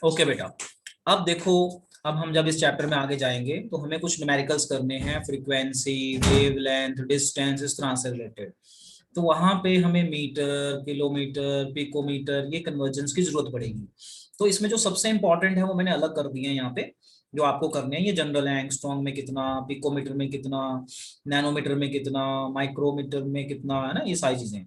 Okay बेटा, अब देखो, अब हम जब इस चैप्टर में आगे जाएंगे तो हमें कुछ न्यूमेरिकल्स करने हैं, फ्रीक्वेंसी, वेवलेंथ, डिस्टेंस, इस तरह से रिलेटेड। तो वहां पे हमें मीटर, किलोमीटर, पिकोमीटर, ये कन्वर्जेंस की जरूरत पड़ेगी। तो इसमें जो सबसे इंपॉर्टेंट है वो मैंने अलग कर दिए हैं यहाँ पे, जो आपको करने हैं। ये जनरल है, एंगस्ट्रॉम में कितना, पिकोमीटर में कितना, नैनोमीटर में कितना, माइक्रोमीटर में कितना, है ना, ये सारी चीजें।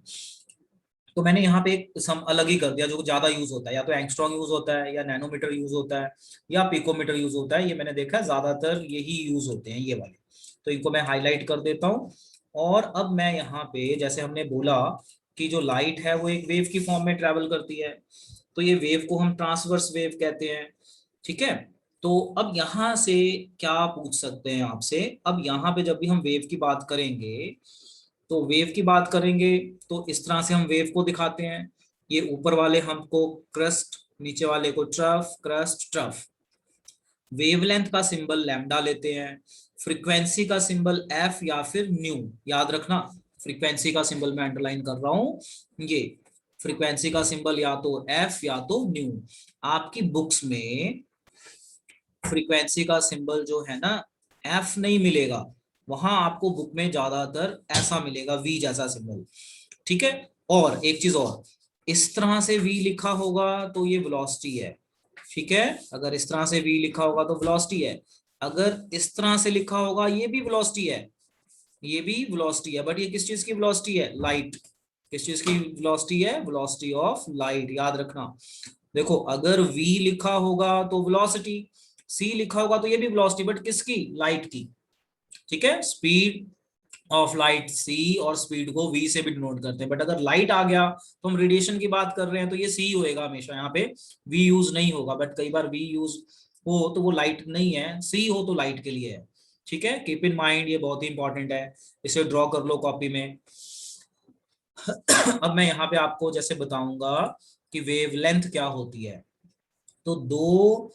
तो मैंने यहाँ पे एक सम अलग ही कर दिया, जो ज्यादा यूज होता है, या तो एंगस्ट्रॉम यूज होता है, या नैनोमीटर यूज होता है, या पिकोमीटर यूज होता है। ये मैंने देखा है ज्यादातर यही यूज होते हैं, ये वाले। तो इनको मैं हाईलाइट कर देता हूँ। और अब मैं यहाँ पे, जैसे हमने बोला कि जो लाइट है वो एक वेव की फॉर्म में ट्रेवल करती है, तो ये वेव को हम ट्रांसवर्स वेव कहते हैं। ठीक है। तो अब यहाँ से क्या पूछ सकते हैं आपसे, अब यहाँ पे जब भी हम वेव की बात करेंगे, तो वेव की बात करेंगे तो इस तरह से हम वेव को दिखाते हैं। ये ऊपर वाले हमको क्रस्ट, नीचे वाले को ट्रफ, क्रस्ट, ट्रफ। वेवलेंथ का सिंबल लैम्डा लेते हैं, फ्रीक्वेंसी का सिंबल एफ या फिर न्यू। याद रखना, फ्रीक्वेंसी का सिंबल मैं अंडरलाइन कर रहा हूं, ये फ्रीक्वेंसी का सिंबल या तो एफ या तो न्यू। आपकी बुक्स में फ्रीक्वेंसी का सिंबल जो है ना, एफ नहीं मिलेगा, वहां आपको बुक में ज्यादातर ऐसा मिलेगा, वी जैसा सिंबल। ठीक है। और एक चीज और, इस तरह से वी लिखा होगा तो ये वेलोसिटी है। ठीक है। अगर इस तरह से वी लिखा होगा तो वेलोसिटी है। अगर इस तरह से लिखा होगा, ये भी वेलोसिटी है, ये भी वेलोसिटी है। बट ये किस चीज की वेलोसिटी है? लाइट। किस चीज की वेलोसिटी है? Velocity of light. याद रखना। देखो, अगर v लिखा होगा तो वेलोसिटी, c लिखा होगा तो ये भी वेलोसिटी, बट किसकी? लाइट की। ठीक है। स्पीड ऑफ लाइट c, और स्पीड को v से भी डिनोट करते हैं। बट अगर लाइट आ गया तो हम रेडिएशन की बात कर रहे हैं, तो ये c होएगा हमेशा, यहाँ पे v यूज नहीं होगा। बट कई बार v यूज हो तो वो लाइट नहीं है, c हो तो लाइट के लिए है। ठीक है। कीप इन माइंड, ये बहुत ही इंपॉर्टेंट है, इसे ड्रॉ कर लो कॉपी में। अब मैं यहाँ पे आपको जैसे बताऊंगा कि वेवलेंथ क्या होती है। तो दो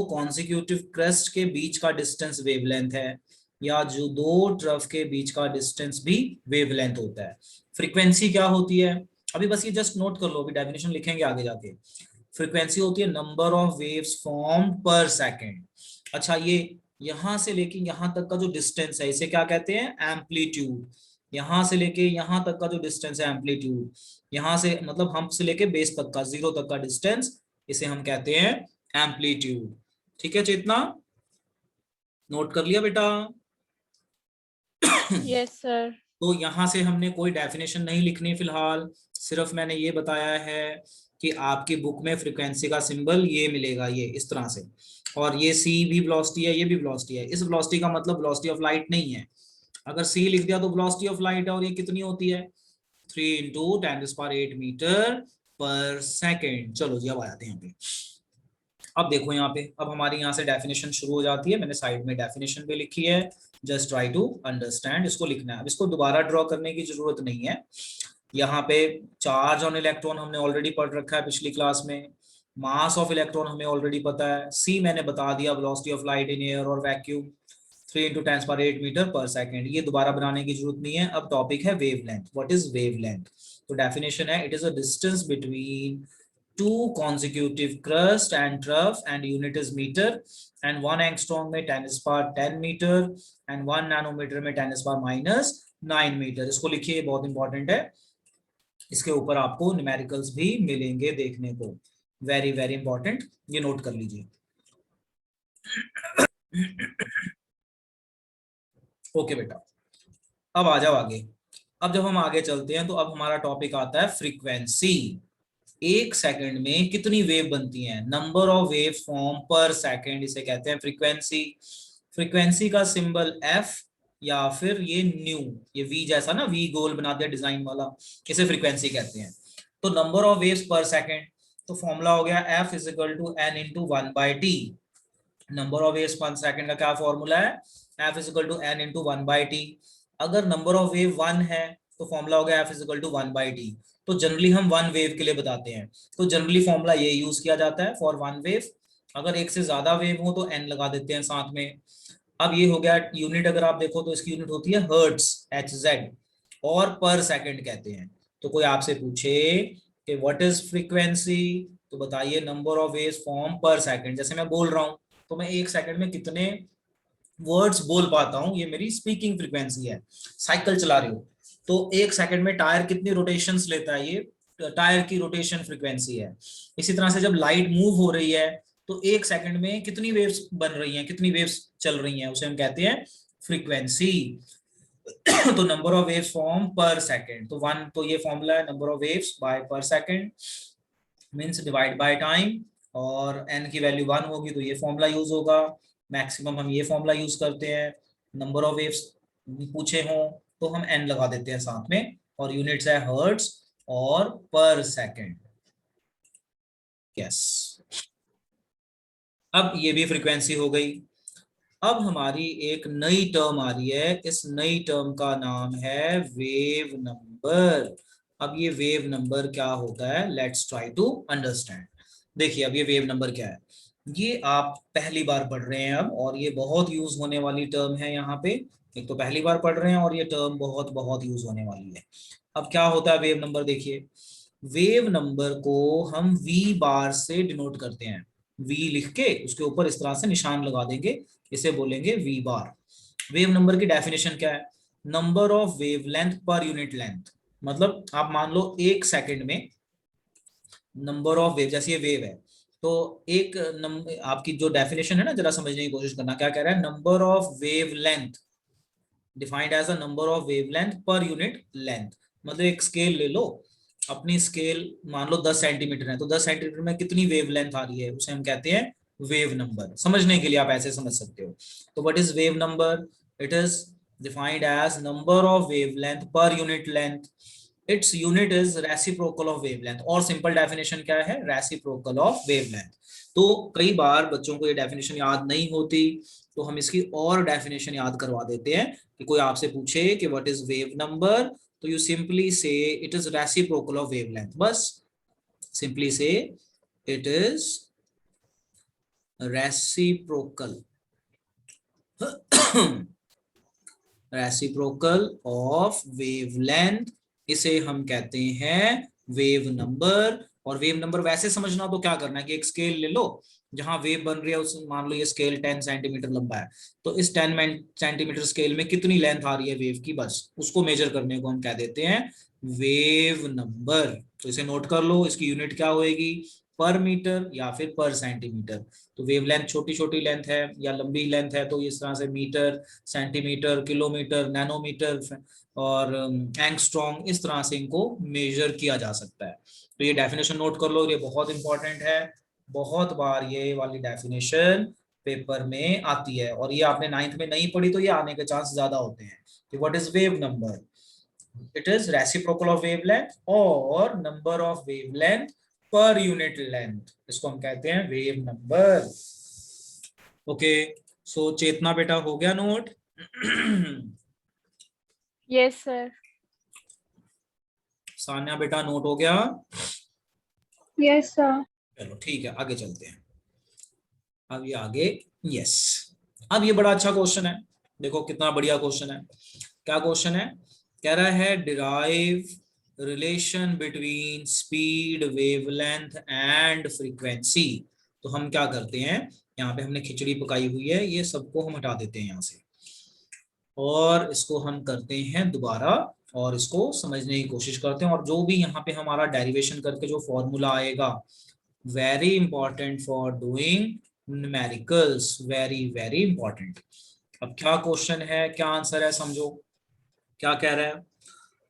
कॉन्सिक्यूटिव क्रस्ट के बीच का डिस्टेंस वेवलेंथ है, या जो दो ट्रफ के बीच का डिस्टेंस भी वेवलेंथ होता है। फ्रीक्वेंसी क्या होती है? अभी बस ये जस्ट नोट कर लो, अभी डेफिनेशन लिखेंगे आगे जाके। फ्रीक्वेंसी होती है नंबर ऑफ वेव्स फॉर्म पर सेकेंड। अच्छा, ये यहां से लेके यहां तक का जो डिस्टेंस है, इसे क्या कहते हैं? एम्पलीट्यूड। यहां से लेके यहां तक का जो डिस्टेंस है, एम्पलीट्यूड। यहां से मतलब हम से लेके बेस तक का, जीरो तक का डिस्टेंस, इसे हम कहते हैं एम्पलीट्यूड। ठीक है चेतना, नोट कर लिया बेटा? Yes sir. तो यहां से हमने कोई डेफिनेशन नहीं लिखनी फिलहाल, सिर्फ मैंने ये बताया है कि आपकी बुक में फ्रीक्वेंसी का सिंबल ये मिलेगा, ये इस तरह से। और ये सी भी वेलोसिटी है, ये भी वेलोसिटी है। इस वेलोसिटी का मतलब वेलोसिटी ऑफ लाइट नहीं है। अगर सी लिख दिया तो वेलोसिटी ऑफ लाइट है, और ये कितनी होती है? 3 × 10⁸ मीटर पर सेकेंड। चलो जी, अब आ जाते हैं यहाँ पे। अब देखो यहाँ पे, अब हमारी यहाँ से डेफिनेशन शुरू हो जाती है। मैंने साइड में डेफिनेशन भी लिखी है, जस्ट ट्राई टू अंडरस्टैंड। इसको लिखना है, अब इसको दोबारा ड्रॉ करने की जरूरत नहीं है। यहाँ पे चार्ज ऑन इलेक्ट्रॉन हमने ऑलरेडी पढ़ रखा है पिछली क्लास में। मास ऑफ इलेक्ट्रॉन हमें ऑलरेडी पता है। सी मैंने बता दिया, velocity of light in air और वैक्यूम, 3 × 10⁸ मीटर पर सेकेंड। ये दोबारा बनाने की जरूरत नहीं है। अब टॉपिक है वेवलेंथ। What is wavelength? तो डेफिनेशन है, it is a distance between two consecutive crust and trough, and unit is meter, and 1 angstrom में 10⁻10 मीटर, and 1 नैनोमीटर में 10⁻⁹ मीटर। इसको लिखिए, बहुत इंपॉर्टेंट है। इसके ऊपर आपको न्यूमेरिकल्स भी मिलेंगे देखने को, वेरी वेरी इंपॉर्टेंट, ये नोट कर लीजिए। ओके बेटा, अब आ जाओ आगे। अब जब हम आगे चलते हैं तो अब हमारा टॉपिक आता है फ्रीक्वेंसी। एक सेकंड में कितनी वेव बनती हैं? नंबर ऑफ वेव फॉर्म पर सेकंड, इसे कहते हैं फ्रीक्वेंसी। फ्रीक्वेंसी का सिंबल एफ या फिर ये न्यू, ये वी जैसा ना, वी गोल बनाते हैं डिजाइन वाला, इसे फ्रीक्वेंसी कहते हैं। तो number of waves per second, तो फॉर्मूला हो गया f is equal to n into 1/t। Number of waves per second का क्या फॉर्मूला है? F is equal to n into 1/t। अगर नंबर ऑफ वेव 1 है तो फॉर्मूला हो गया f is equal to 1/t। तो जनरली हम 1 वेव के लिए बताते हैं, तो जनरली फॉर्मूला ये यूज किया जाता है फॉर 1 वेव। अगर एक से ज्यादा वेव हो तो n लगा देते हैं साथ में। अब ये हो गया यूनिट, अगर आप देखो तो इसकी यूनिट होती है हर्ट्स, HZ, और पर सेकंड कहते हैं। तो कोई आपसे पूछे कि व्हाट इज फ्रीक्वेंसी, तो बताइए नंबर ऑफ वेव्स फॉर्म पर सेकंड। जैसे मैं बोल रहा हूँ तो मैं एक सेकंड में कितने वर्ड्स बोल पाता हूँ, ये मेरी स्पीकिंग फ्रीक्वेंसी है। साइकिल चला रही हो तो एक सेकंड में टायर कितनी रोटेशंस लेता है, ये टायर की रोटेशन फ्रीक्वेंसी है। इसी तरह से जब लाइट मूव हो रही है तो एक सेकंड में कितनी वेव्स बन रही हैं, कितनी वेव्स चल रही हैं, उसे हम कहते हैं फ्रीक्वेंसी। तो नंबर ऑफ वेव्स फॉर्म पर सेकंड, तो वन, तो ये फॉर्मूला है नंबर ऑफ वेव्स बाय पर second means divide by time, और n की वैल्यू 1 होगी तो ये फॉर्मूला यूज होगा। मैक्सिमम हम ये फॉर्मूला यूज करते हैं। नंबर ऑफ वेव्स पूछे हों तो हम n लगा देते हैं साथ में, और यूनिट्स है हर्ट्ज और पर सेकंड। यस, अब ये भी फ्रीक्वेंसी हो गई। अब हमारी एक नई टर्म आ रही है, इस नई टर्म का नाम है वेव नंबर। अब ये वेव नंबर क्या होता है, लेट्स ट्राई टू अंडरस्टैंड। देखिए अब ये वेव नंबर क्या है, ये आप पहली बार पढ़ रहे हैं अब, और ये बहुत यूज होने वाली टर्म है यहाँ पे। एक तो पहली बार पढ़ रहे हैं और ये टर्म बहुत बहुत यूज होने वाली है। अब क्या होता है वेव नंबर, देखिए वेव नंबर को हम वी बार से डिनोट करते हैं। वी लिख के उसके ऊपर इस तरह से निशान लगा देंगे, इसे बोलेंगे वी बार। वेव नंबर की डेफिनेशन क्या है, number of wavelength per unit length. मतलब आप मान लो एक सेकंड में नंबर ऑफ वेव, जैसे ये वेव है तो एक नंबर, आपकी जो डेफिनेशन है ना जरा समझने की कोशिश करना, क्या कह रहा है, number of wavelength defined as a number of wavelength per unit length. मतलब एक स्केल ले लो, अपनी स्केल मान लो 10 सेंटीमीटर है, तो 10 सेंटीमीटर में कितनी वेव लेंथ आ रही है, उसे हम कहते हैं वेव नंबर। समझने के लिए आप ऐसे समझ सकते हो। तो what is wave number, it is defined as number of wavelength per unit length, its unit is reciprocal of wavelength. और सिंपल डेफिनेशन क्या है, रेसिप्रोकल ऑफ वेवलेंथ। तो कई बार बच्चों को ये डेफिनेशन याद नहीं होती, तो हम इसकी और डेफिनेशन याद करवा देते हैं कि कोई आपसे पूछे कि व्हाट इज वेव नंबर, तो यू सिंपली से it is reciprocal of wavelength. बस सिंपली से it is reciprocal reciprocal of wavelength, इसे हम कहते हैं वेव नंबर। और वेव नंबर वैसे समझना तो क्या करना है कि एक स्केल ले लो, जहां वेव बन रही है उस मान लो ये स्केल 10 सेंटीमीटर लंबा है, तो इस 10 सेंटीमीटर स्केल में कितनी लेंथ आ रही है वेव की, बस उसको मेजर करने को हम कह देते हैं वेव नंबर। तो इसे नोट कर लो, इसकी यूनिट क्या होएगी, पर मीटर या फिर पर सेंटीमीटर। तो वेवलेंथ छोटी छोटी लेंथ है या लंबी लेंथ है तो इस तरह से मीटर, सेंटीमीटर, किलोमीटर, नैनोमीटर और एंगस्ट्रॉन्ग, इस तरह से इनको मेजर किया जा सकता है। तो ये डेफिनेशन नोट कर लो, ये बहुत इंपॉर्टेंट है। बहुत बार ये वाली डेफिनेशन पेपर में आती है, और ये आपने 9th में नहीं पढ़ी तो ये आने के चांस ज्यादा होते हैं। कि what is wave number, it is reciprocal of wavelength और नंबर ऑफ वेवलेंथ पर यूनिट लेंथ, इसको हम कहते हैं wave number. Okay, so Chetna बेटा हो गया नोट? Yes sir. सान्या बेटा नोट हो गया? Yes sir. चलो ठीक है, आगे चलते हैं। अब ये आगे, यस, अब ये बड़ा अच्छा क्वेश्चन है। देखो कितना बढ़िया क्वेश्चन है। क्या क्वेश्चन है, कह रहा है derive relation between speed, wavelength and frequency. तो हम क्या करते हैं, यहाँ पे हमने खिचड़ी पकाई हुई है, ये सबको हम हटा देते हैं यहाँ से, और इसको हम करते हैं दोबारा, और इसको समझने की कोशिश करते हैं। और जो भी यहाँ पे हमारा डेरिवेशन करके जो फॉर्मूला आएगा, very important for doing numericals, very very important. अब क्या क्वेश्चन है, क्या आंसर है, समझो क्या कह रहा है।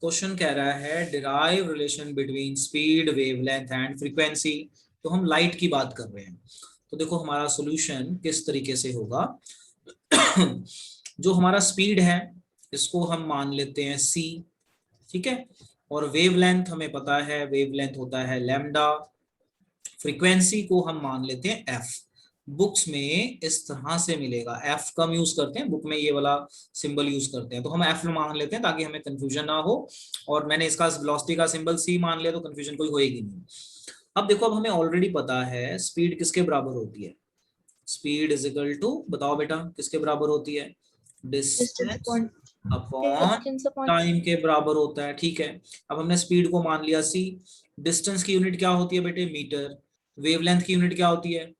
क्वेश्चन कह रहा है derive relation between speed, wavelength and frequency. तो हम लाइट की बात कर रहे हैं, तो देखो हमारा सॉल्यूशन किस तरीके से होगा। जो हमारा स्पीड है इसको हम मान लेते हैं c, ठीक है, और वेवलेंथ हमें पता है, वेवलेंथ होता है लैम्डा। फ्रीक्वेंसी को हम मान लेते हैं f। बुक्स में इस तरह से मिलेगा, f कम यूज करते हैं बुक में, ये वाला सिंबल यूज करते हैं, तो हम f मान लेते हैं ताकि हमें कंफ्यूजन ना हो। और मैंने इसका वेलोसिटी का सिंबल c मान लिया तो कंफ्यूजन कोई होएगी नहीं। अब देखो, अब हमें ऑलरेडी पता है स्पीड किसके बराबर होती है, स्पीड इज इक्वल टू, बताओ बेटा किसके बराबर होती है, डिस्टेंस अपॉन टाइम के बराबर होता है, ठीक है। अब हमने स्पीड को मान लिया c, डिस्टेंस की यूनिट क्या होती है बेटे, मीटर। वेवलेंथ की यूनिट क्या होती है,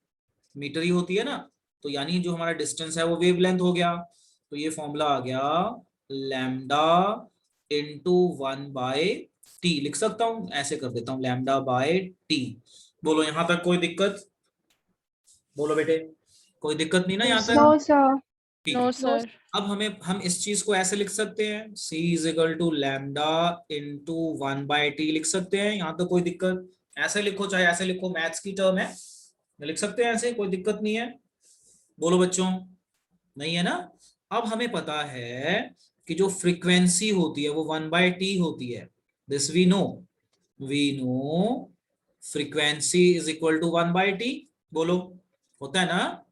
मीटर ही होती है ना, तो यानी जो हमारा डिस्टेंस है वो वेवलेंथ हो गया। तो ये फॉर्मूला आ गया लैम्डा इंटू 1/t, लिख सकता हूं, ऐसे कर देता हूं λ/t। बोलो यहां तक कोई दिक्कत, बोलो बेटे, कोई दिक्कत नहीं ना यहाँ No, तक? sir. ठीक है। No, sir. अब हम इस चीज को ऐसे लिख सकते हैं, c is equal to lambda into 1/t लिख सकते हैं, यहाँ तो कोई दिक्कत, ऐसे लिखो चाहे ऐसे लिखो, मैथ्स की टर्म है, लिख सकते हैं ऐसे, कोई दिक्कत नहीं है। बोलो बच्चों, नहीं है ना? अब हमें पता है कि जो फ्रीक्वेंसी होती है वो 1/t होती है, this we know frequency is equal to 1/t। बोलो, होता है ना?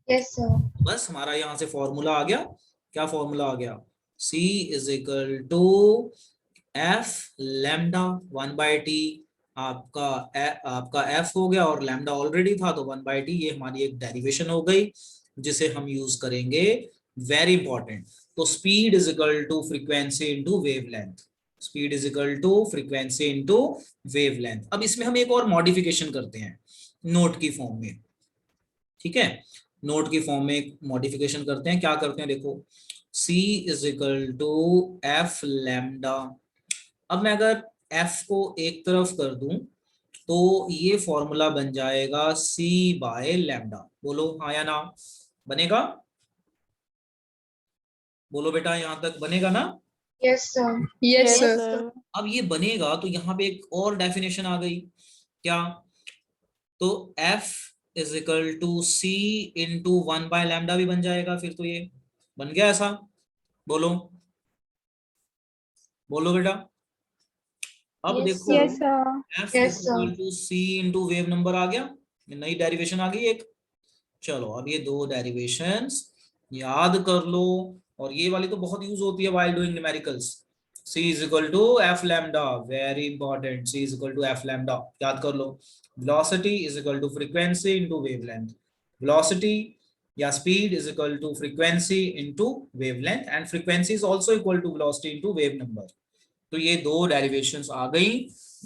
Yes, sir. बस हमारा यहां से फॉर्मूला आ गया, क्या फॉर्मूला आ गया, c is equal to F lambda 1/t, आपका f हो गया और लैम्डा ऑलरेडी था तो 1/t, ये हमारी एक डेरिवेशन हो गई जिसे हम यूज करेंगे, वेरी इंपॉर्टेंट। तो speed is equal to frequency into wavelength, speed is equal to frequency into wavelength. अब इसमें हम एक और मॉडिफिकेशन करते हैं नोट की फॉर्म में, ठीक है, नोट की फॉर्म में मॉडिफिकेशन करते हैं, क्या करते हैं देखो, c is equal to F lambda. अब मैं अगर f को एक तरफ कर दूं तो ये फॉर्मूला बन जाएगा c बाय लैम्डा। बोलो हाँ या ना, बनेगा? बोलो बेटा, यहां तक बनेगा ना? Yes, sir. Yes, Yes, sir. sir. अब ये बनेगा तो यहाँ पे एक और डेफिनेशन आ गई, क्या, तो f is equal to c into 1/λ भी बन जाएगा, फिर तो ये बन गया ऐसा। बोलो, बोलो बेटा, अब Yes, देखो Yes, sir. f Yes, is sir. Equal to c into wave number आ गया, नई डेरिवेशन आ गई एक। चलो अब ये दो डेरिवेशंस याद कर लो, और ये वाली तो बहुत यूज होती है while doing numericals. c is equal to F lambda, very important, c is equal to F lambda, याद कर लो। Velocity is equal to frequency into wavelength, velocity या speed is equal to frequency into wavelength, and frequency is also equal to velocity into wave number. तो ये दो derivations आ गई,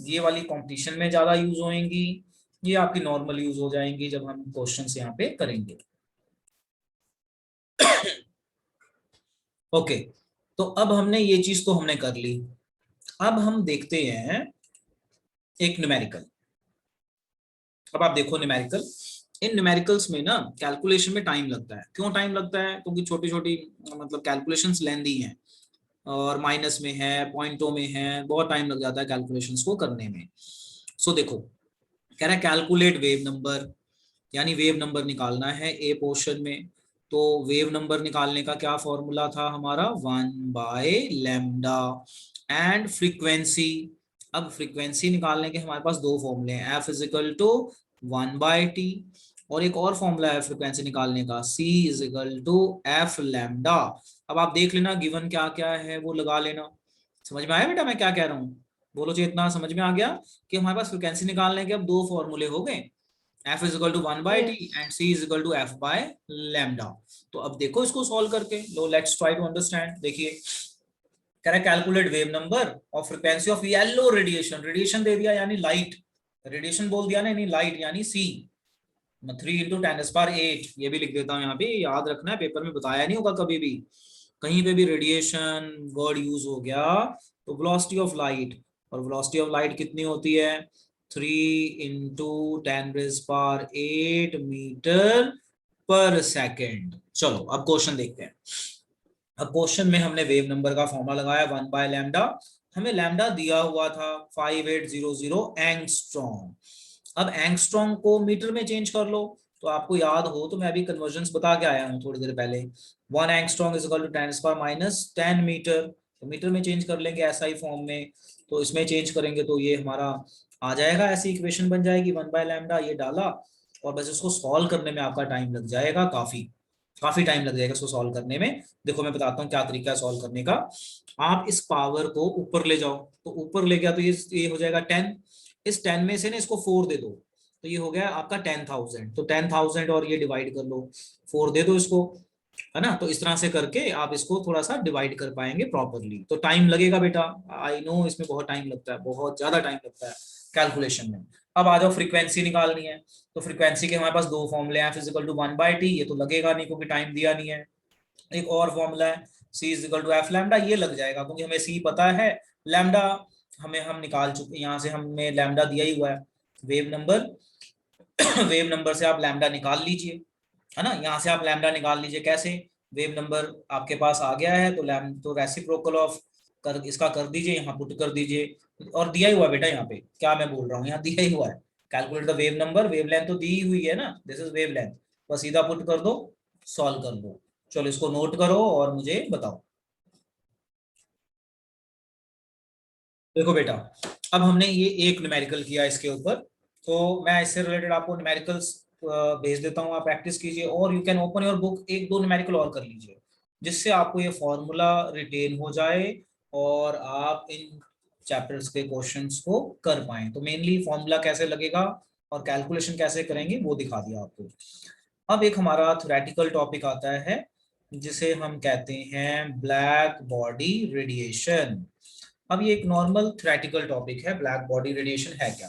ये वाली कंपटीशन में ज्यादा यूज होंगी, ये आपकी नॉर्मल यूज हो जाएंगी जब हम क्वेश्चंस यहाँ पे करेंगे। ओके, तो अब हमने ये चीज तो हमने कर ली, अब हम देखते हैं एक न्यूमेरिकल। अब आप देखो न्यूमेरिकल, इन न्यूमेरिकल्स में ना कैलकुलेशन में टाइम लगता है, क्यों टाइम लगता है, क्योंकि छोटी छोटी मतलब कैलकुलेशंस लेंदी हैं, और माइनस में है, पॉइंटों में है, बहुत टाइम लग जाता है कैलकुलेशंस को करने में। सो देखो, कह रहा है कैलकुलेट वेव नंबर, यानी वेव नंबर निकालना है ए पोर्शन में। तो वेव नंबर निकालने का क्या फॉर्मूला था हमारा, 1/λ, एंड फ्रीक्वेंसी। अब फ्रीक्वेंसी निकालने के हमारे पास दो फॉर्मूले हैं, F is equal to 1/t, और एक और फॉर्मूला है फ्रीक्वेंसी निकालने का, c is equal to F lambda. अब आप देख लेना गिवन क्या क्या है वो लगा लेना। समझ में आया बेटा मैं क्या कह रहा हूँ? बोलो जी, इतना समझ में आ गया कि हमारे पास फ्रीक्वेंसी निकालने के अब दो फॉर्मूले हो गए, f is equal to 1/t Yes. And c is equal to f by lambda. तो अब देखो इसको सॉल्व करके, लो लेट्स ट्राई टू अंडरस्टैंड। देखिए, कह रहा है कैलकुलेट वेव नंबर और frequency of yellow radiation, radiation दे दिया यानी लाइट, रेडिएशन बोल दिया ना, यानी लाइट यानी c, 3 × 10⁸, ये भी लिख देता हूँ यहाँ पे, याद रखना है, पेपर में बताया नहीं होगा कभी भी, कहीं पे भी रेडिएशन वर्ड यूज हो गया तो वेलोसिटी ऑफ लाइट, और वेलोसिटी ऑफ लाइट कितनी होती है, 3 × 10⁸ मीटर पर सेकेंड। चलो अब क्वेश्चन देखते हैं। अब क्वेश्चन में हमने वेव नंबर का फॉर्मूला लगाया 1/λ, हमें लैम्डा दिया हुआ था 5800 एंगस्ट्रॉम। अब एंगस्ट्रॉम को मीटर में चेंज कर लो, तो आपको याद हो तो मैं अभी कन्वर्जन्स बता के आया हूँ थोड़ी देर पहले, 1 angstrom is equal to 10⁻⁻10 metre, तो मीटर में चेंज कर लेंगे ऐसा ही फॉर्म में, तो इसमें चेंज करेंगे तो ये हमारा आ जाएगा, ऐसी इक्वेशन बन जाएगी 1/λ, ये डाला, और बस इसको सॉल्व करने में आपका टाइम लग जाएगा, काफी काफी टाइम लग जाएगा इसको सॉल्व करने में। देखो मैं बताता हूँ क्या तरीका है सॉल्व करने का। आप इस पावर को ऊपर ले जाओ, तो ऊपर ले गया तो ये हो जाएगा 10, इस 10 में से ना इसको 4 दे दो, तो ये हो गया आपका 10,000, तो 10,000 और ये डिवाइड कर लो, 4 दे दो इसको, है ना। तो इस तरह से करके आप इसको थोड़ा सा डिवाइड कर पाएंगे प्रॉपरली। तो टाइम लगेगा बेटा, आई नो इसमें बहुत टाइम लगता है, बहुत ज्यादा टाइम लगता है कैलकुलेशन में। अब आ जाओ फ्रीक्वेंसी निकालनी है। तो फ्रीक्वेंसी के हमारे पास दो फॉर्मूले हैं, फिजिकल टू 1/t, ये तो लगेगा नहीं क्योंकि टाइम दिया नहीं है। एक और फॉर्मूला है c is equal to F lambda, ये लग जाएगा क्योंकि हमें c पता है, लैम्डा हमें हम निकाल चुके, यहाँ से हमने लैम्डा दिया ही हुआ है वेव नंबर। वेव नंबर से आप लैम्डा निकाल लीजिए, है ना। यहाँ से आप लैम्डा निकाल लीजिए कैसे, वेव नंबर आपके पास आ गया है तो तो रेसिप्रोकल ऑफ कर इसका कर दीजिए, यहाँ पुट कर दीजिए। और दिया ही हुआ है बेटा, यहाँ पे क्या मैं बोल रहा हूँ, यहाँ दिया ही हुआ है, calculate the wave number, wave length तो दी ही हुई है ना, दिस इज वेव लेंथ, बस सीधा पुट कर दो, सॉल्व कर दो। चलो इसको नोट करो और मुझे बताओ। देखो बेटा, अब हमने ये एक न्यूमेरिकल किया इसके ऊपर, तो मैं इससे रिलेटेड आपको न्यूमेरिकल्स भेज देता हूँ, आप प्रैक्टिस कीजिए और you can open your book, एक दो न्यूमेरिकल और कर लीजिए जिससे आपको ये फॉर्मूला रिटेन हो जाए और आप इन चैप्टर्स के क्वेश्चंस को कर पाए। तो मेनली फॉर्मूला कैसे लगेगा और कैलकुलेशन कैसे करेंगे वो दिखा दिया आपको। अब एक हमारा थ्योरेटिकल टॉपिक आता है जिसे हम कहते हैं ब्लैक बॉडी रेडिएशन। अब ये एक नॉर्मल थ्योरेटिकल टॉपिक है, ब्लैक बॉडी रेडिएशन है क्या,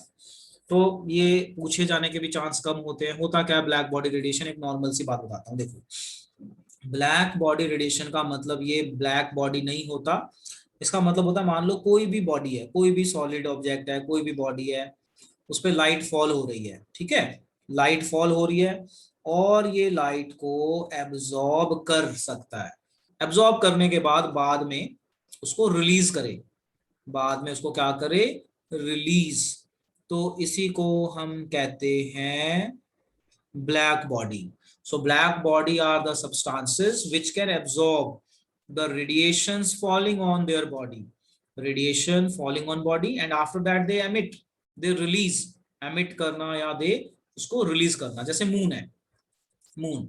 तो ये पूछे जाने के भी चांस कम होते हैं। होता क्या है ब्लैक बॉडी रेडिएशन, एक नॉर्मल सी बात बताता हूँ। देखो ब्लैक बॉडी रेडिएशन का मतलब ये ब्लैक बॉडी नहीं होता, इसका मतलब होता है मान लो कोई भी बॉडी है, कोई भी सॉलिड ऑब्जेक्ट है, कोई भी बॉडी है, उस पर लाइट फॉल हो रही है, ठीक है, लाइट फॉल हो रही है और ये लाइट को एब्जॉर्ब कर सकता है, एब्जॉर्ब करने के बाद में उसको रिलीज करे, बाद में उसको क्या करे, रिलीज। तो इसी को हम कहते हैं black body. So black body are the substances which can absorb the radiations falling on their body, radiation falling on body and after that they emit, they release, emit करना या दे उसको रिलीज करना। जैसे मून है, moon,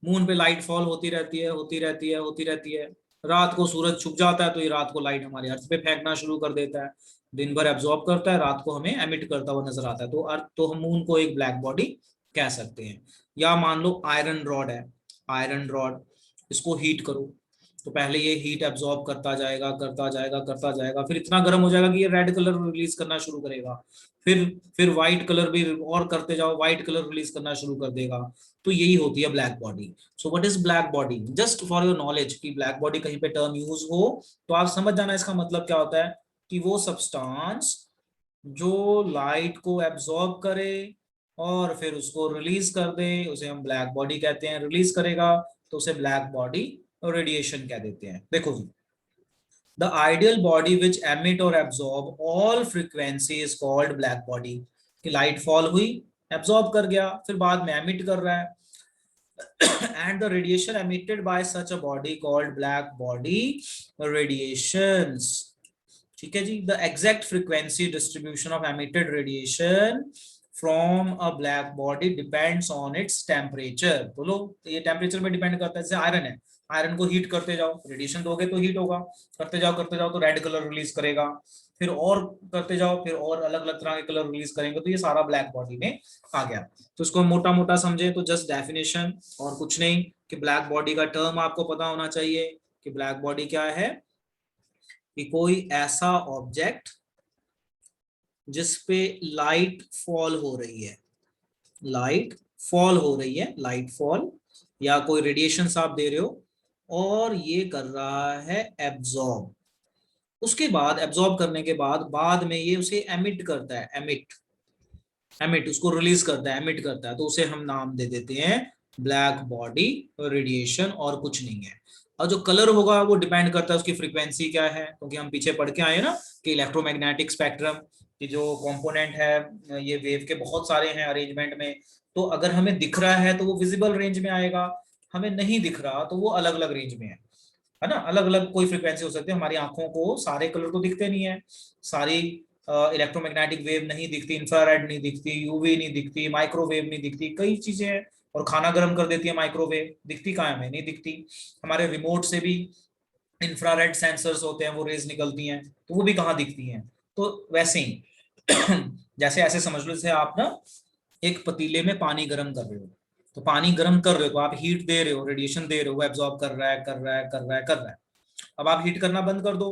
moon पे light fall होती रहती है, होती रहती है, होती रहती है, रात को सूरज छुप जाता है तो ये रात को लाइट हमारे अर्थ पे फेंकना शुरू कर देता है, दिन भर एब्जॉर्ब करता है, रात को हमें एमिट करता हुआ नजर आता है, तो अर्थ, तो हम मून को एक ब्लैक बॉडी कह सकते हैं। या मान लो आयरन रॉड है, आयरन रॉड, इसको हीट करो तो पहले ये हीट एब्जॉर्ब करता जाएगा, करता जाएगा, करता जाएगा, फिर इतना गर्म हो जाएगा कि ये रेड कलर रिलीज करना शुरू करेगा, फिर व्हाइट कलर भी, और करते जाओ व्हाइट कलर रिलीज करना शुरू कर देगा। तो यही होती है black body. So what is black body, just for your knowledge कि ब्लैक बॉडी कहीं पे टर्म यूज हो तो आप समझ जाना इसका मतलब क्या होता है, कि वो सब्सटेंस जो लाइट को एब्जॉर्ब करे और फिर उसको रिलीज कर दे उसे हम ब्लैक बॉडी कहते हैं, रिलीज करेगा तो उसे ब्लैक बॉडी रेडिएशन कह देते हैं। देखो जी, the ideal body which emit or absorb all frequency is called black body। कि लाइट फॉल हुई, एब्जॉर्ब कर गया, फिर बाद में एमिट कर रहा है, and the radiation emitted by such a body called black body radiations। ठीक है जी, the exact frequency distribution of emitted radiation from a black body depends on its temperature। बोलो, तो ये टेम्परेचर में डिपेंड करता है। जैसे आयरन है, आयरन को हीट करते जाओ, रेडिएशन दोगे तो हीट होगा, करते जाओ तो रेड कलर रिलीज करेगा, फिर और करते जाओ, फिर और अलग अलग तरह के कलर रिलीज करेंगे, तो ये सारा ब्लैक बॉडी में आ गया। तो इसको मोटा मोटा समझे तो जस्ट डेफिनेशन और कुछ नहीं, कि ब्लैक बॉडी का टर्म आपको पता होना चाहिए कि ब्लैक बॉडी क्या है, कि कोई ऐसा ऑब्जेक्ट जिसपे लाइट फॉल हो रही है, लाइट फॉल हो रही है, लाइट फॉल या कोई रेडिएशन आप दे रहे हो और ये कर रहा है एब्जॉर्ब, उसके बाद एब्जॉर्ब करने के बाद में ये उसे एमिट करता है, एमिट, एमिट उसको रिलीज करता है, एमिट करता है, तो उसे हम नाम दे देते हैं ब्लैक बॉडी रेडिएशन और कुछ नहीं है। और जो कलर होगा वो डिपेंड करता है उसकी फ्रीक्वेंसी क्या है, क्योंकि हम पीछे पढ़ के आए ना कि इलेक्ट्रोमैग्नेटिक स्पेक्ट्रम की जो कंपोनेंट है ये वेव के बहुत सारे हैं अरेंजमेंट में, तो अगर हमें दिख रहा है तो वो विजिबल रेंज में आएगा, हमें नहीं दिख रहा तो वो अलग अलग रेंज में है ना, अलग अलग कोई फ्रीक्वेंसी हो सकती है। हमारी आंखों को सारे कलर तो दिखते नहीं है, सारी इलेक्ट्रोमैग्नेटिक वेव नहीं दिखती, इंफ्रारेड नहीं दिखती, यूवी नहीं दिखती, माइक्रोवेव नहीं दिखती, कई चीजें हैं। और खाना गर्म कर देती है माइक्रोवेव, दिखती कहाँ है, हमें नहीं दिखती। हमारे रिमोट से भी इंफ्रारेड सेंसर्स होते हैं, वो रेज निकलती हैं, तो वो भी कहाँ दिखती हैं। तो वैसे ही जैसे ऐसे समझ लो, जैसे आप ना एक पतीले में पानी गर्म कर रहे हो, तो पानी गर्म कर रहे हो तो आप हीट दे रहे हो, रेडिएशन दे रहे हो, वो एब्जॉर्ब कर रहा है, कर रहा है, कर रहा है, कर रहा है। अब आप हीट करना बंद कर दो,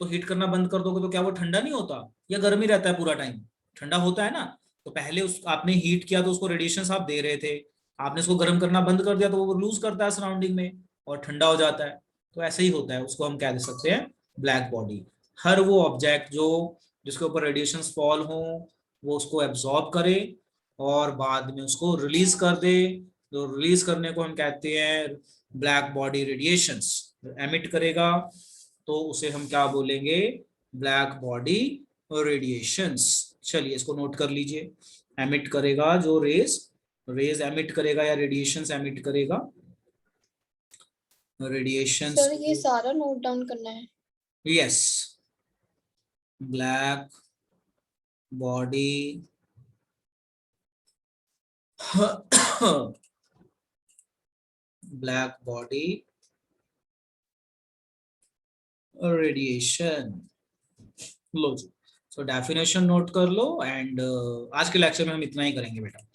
तो हीट करना बंद कर दोगे तो क्या वो ठंडा नहीं होता, या गर्म ही रहता है पूरा टाइम? ठंडा होता है ना। तो पहले उस आपने हीट किया तो उसको रेडिएशन आप दे रहे थे, आपने उसको गर्म करना बंद कर दिया तो वो लूज करता है सराउंडिंग में और ठंडा हो जाता है। तो ऐसे ही होता है, उसको हम क्या दे सकते हैं, ब्लैक बॉडी। हर वो ऑब्जेक्ट जो जिसके ऊपर रेडिएशन फॉल हो वो उसको एब्जॉर्ब करे और बाद में उसको रिलीज कर दे। तो रिलीज करने को हम कहते हैं ब्लैक बॉडी रेडिएशंस। एमिट करेगा तो उसे हम क्या बोलेंगे, ब्लैक बॉडी रेडिएशंस। चलिए इसको नोट कर लीजिए। एमिट करेगा जो रेज, रेज एमिट करेगा या रेडिएशंस एमिट करेगा, रेडिएशंस। सर ये सारा नोट डाउन करना है? Yes, black body black body radiation. लो जी, सो डेफिनेशन नोट कर लो। एंड आज के लेक्चर में हम इतना ही करेंगे बेटा।